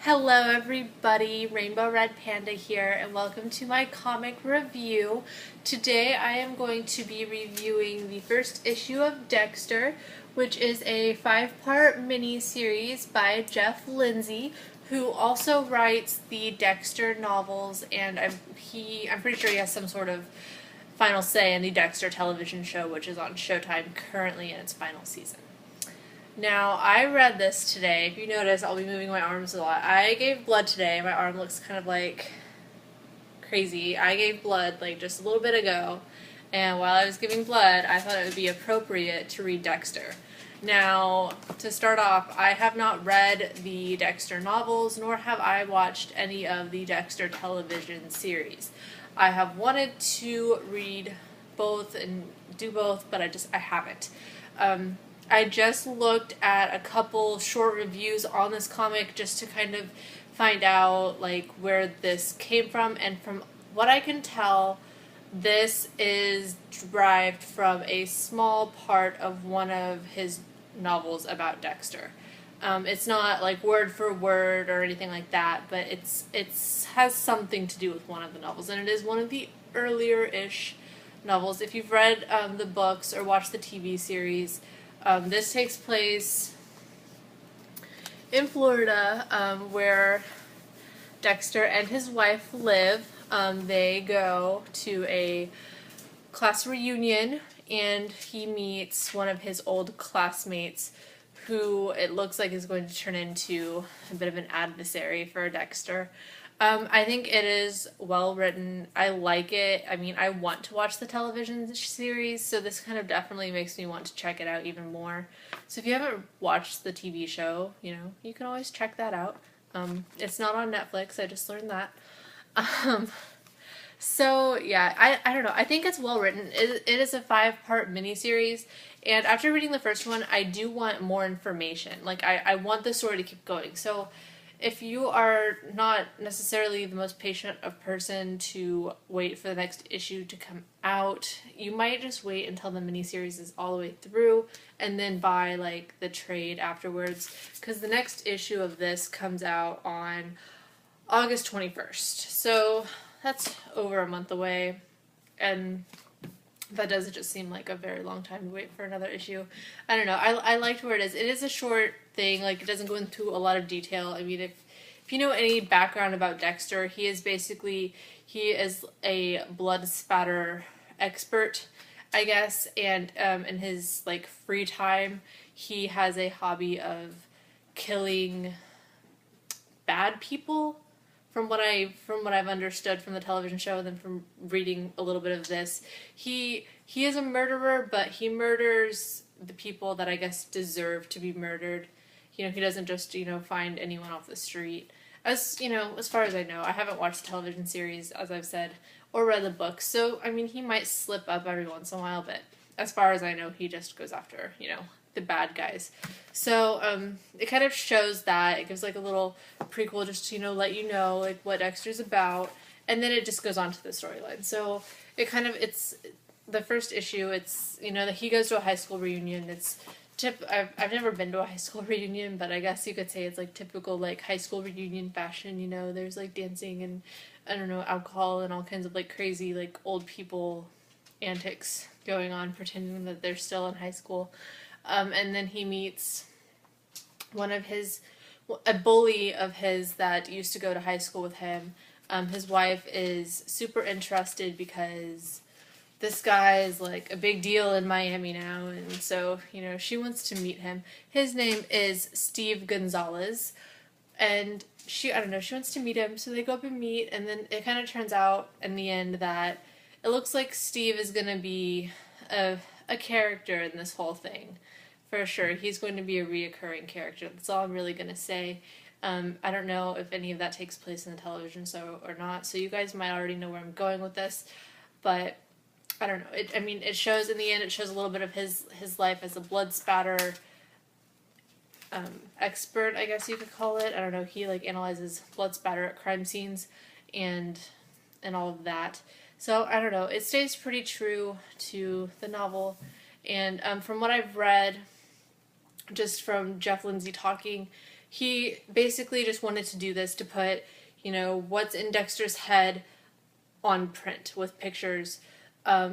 Hello everybody, Rainbow Red Panda here, and welcome to my comic review. Today I am going to be reviewing the first issue of Dexter, which is a 5-part mini-series by Jeff Lindsey, who also writes the Dexter novels, and I'm pretty sure he has some sort of final say in the Dexter television show, which is on Showtime currently in its final season. Now, I read this today. If you notice, I'll be moving my arms a lot. I gave blood today. My arm looks kind of like crazy. I gave blood like just a little bit ago, and while I was giving blood, I thought it would be appropriate to read Dexter. Now, to start off, I have not read the Dexter novels, nor have I watched any of the Dexter television series. I have wanted to read both and do both, but I haven't. I just looked at a couple short reviews on this comic just to kind of find out like where this came from, and from what I can tell, this is derived from a small part of one of his novels about Dexter. It's not like word for word or anything like that, but it's has something to do with one of the novels, and it is one of the earlier-ish novels. If you've read the books or watched the TV series, this takes place in Florida, where Dexter and his wife live. They go to a class reunion, and he meets one of his old classmates who it looks like is going to turn into a bit of an adversary for Dexter. I think it is well written. I like it. I mean, I want to watch the television series, so this kind of definitely makes me want to check it out even more. So if you haven't watched the TV show, you can always check that out. It's not on Netflix, I just learned that. So yeah, I don't know. I think it's well written. It is a 5-part miniseries, and after reading the first one, I do want more information. Like, I want the story to keep going. So if you are not necessarily the most patient of person to wait for the next issue to come out, you might just wait until the miniseries is all the way through and then buy like the trade afterwards, because the next issue of this comes out on August 21st. So that's over a month away, and that doesn't just seem like a very long time to wait for another issue. I don't know. I liked where it is. It is a short thing. Like, it doesn't go into a lot of detail. I mean, if you know any background about Dexter, he is a blood spatter expert, I guess. And in his like free time, he has a hobby of killing bad people. From what I've understood from the television show, and then from reading a little bit of this, he is a murderer, but he murders the people that I guess deserve to be murdered. He doesn't just find anyone off the street. As far as I know, I haven't watched the television series, as I've said, or read the books. So I mean, he might slip up every once in a while, but as far as I know, he just goes after the bad guys. So it kind of shows that. It gives like a little prequel just to let you know like what Dexter's about, and then it just goes on to the storyline. So it's the first issue. It's that he goes to a high school reunion. I've never been to a high school reunion, but I guess you could say it's like typical like high school reunion fashion. There's like dancing and I don't know, alcohol and all kinds of like crazy like old people antics going on, pretending that they're still in high school. And then he meets a bully of his that used to go to high school with him. His wife is super interested because this guy is like a big deal in Miami now, and so, she wants to meet him. His name is Steve Gonzalez, and she wants to meet him, so they go up and meet, and then it kind of turns out in the end that it looks like Steve is going to be a character in this whole thing. For sure, he's going to be a reoccurring character. That's all I'm really going to say. I don't know if any of that takes place in the television show or not, so you guys might already know where I'm going with this, but I don't know. It shows, in the end, it shows a little bit of his life as a blood spatter expert, I guess you could call it. I don't know, he like analyzes blood spatter at crime scenes and all of that. So, I don't know, it stays pretty true to the novel, and from what I've read, just from Jeff Lindsey talking, he basically just wanted to do this to put, you know, what's in Dexter's head on print with pictures.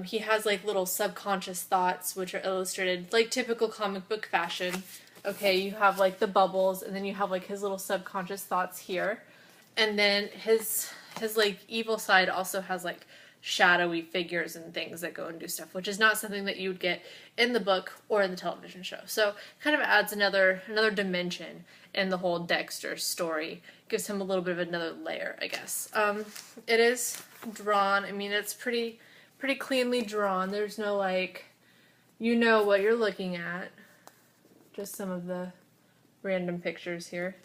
He has like little subconscious thoughts which are illustrated like typical comic book fashion. Okay, you have like the bubbles, and then you have like his little subconscious thoughts here. And then his like evil side also has like shadowy figures and things that go and do stuff, which is not something that you would get in the book or in the television show. So kind of adds another dimension in the whole Dexter story. Gives him a little bit of another layer, I guess. It is drawn. I mean, it's pretty cleanly drawn. There's no like, you know what you're looking at. Just some of the random pictures here.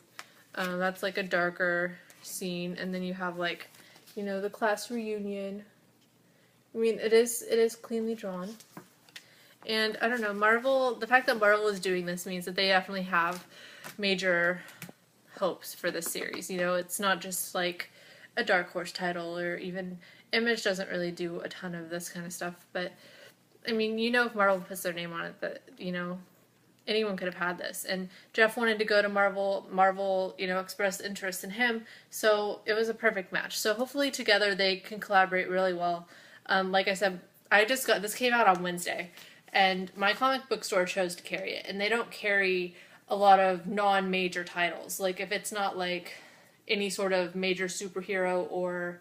That's like a darker scene, and then you have like, you know, the class reunion. I mean, it is cleanly drawn. And I don't know, Marvel, the fact that Marvel is doing this means that they definitely have major hopes for this series. You know, it's not just like a Dark Horse title, or even Image doesn't really do a ton of this kind of stuff. But I mean, you know, if Marvel puts their name on it, that, you know, anyone could have had this. And Jeff wanted to go to Marvel. Marvel, you know, expressed interest in him, so it was a perfect match. So hopefully together they can collaborate really well. Like I said, this came out on Wednesday, and my comic book store chose to carry it, and they don't carry a lot of non-major titles. Like, if it's not like any sort of major superhero or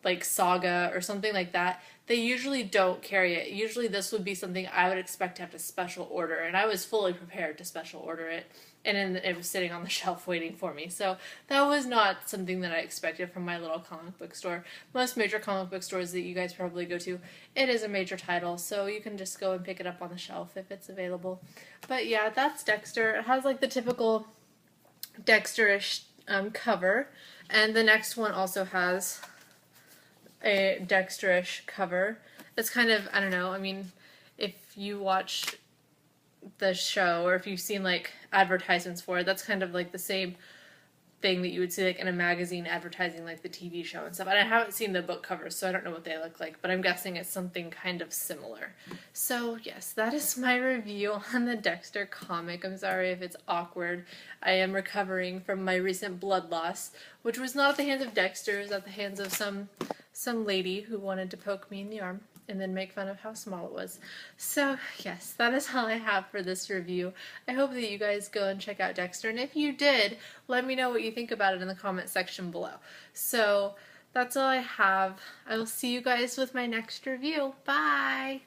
like saga or something like that, they usually don't carry it. Usually this would be something I would expect to have to special order, and I was fully prepared to special order it, and then it was sitting on the shelf waiting for me. So that was not something that I expected from my little comic book store. Most major comic book stores that you guys probably go to, it is a major title, so you can just go and pick it up on the shelf if it's available. But yeah, that's Dexter. It has like the typical Dexter-ish cover, and the next one also has a Dexter-ish cover. It's kind of, I don't know, I mean, if you watch the show, or if you've seen like advertisements for it, that's kind of like the same thing that you would see like in a magazine advertising like the TV show and stuff. And I haven't seen the book covers, so I don't know what they look like, but I'm guessing it's something kind of similar. So yes, that is my review on the Dexter comic. I'm sorry if it's awkward. I am recovering from my recent blood loss, which was not at the hands of Dexter. It was at the hands of some lady who wanted to poke me in the arm and then make fun of how small it was. So yes, that is all I have for this review. I hope that you guys go and check out Dexter, and if you did, let me know what you think about it in the comment section below. So that's all I have. I will see you guys with my next review. Bye!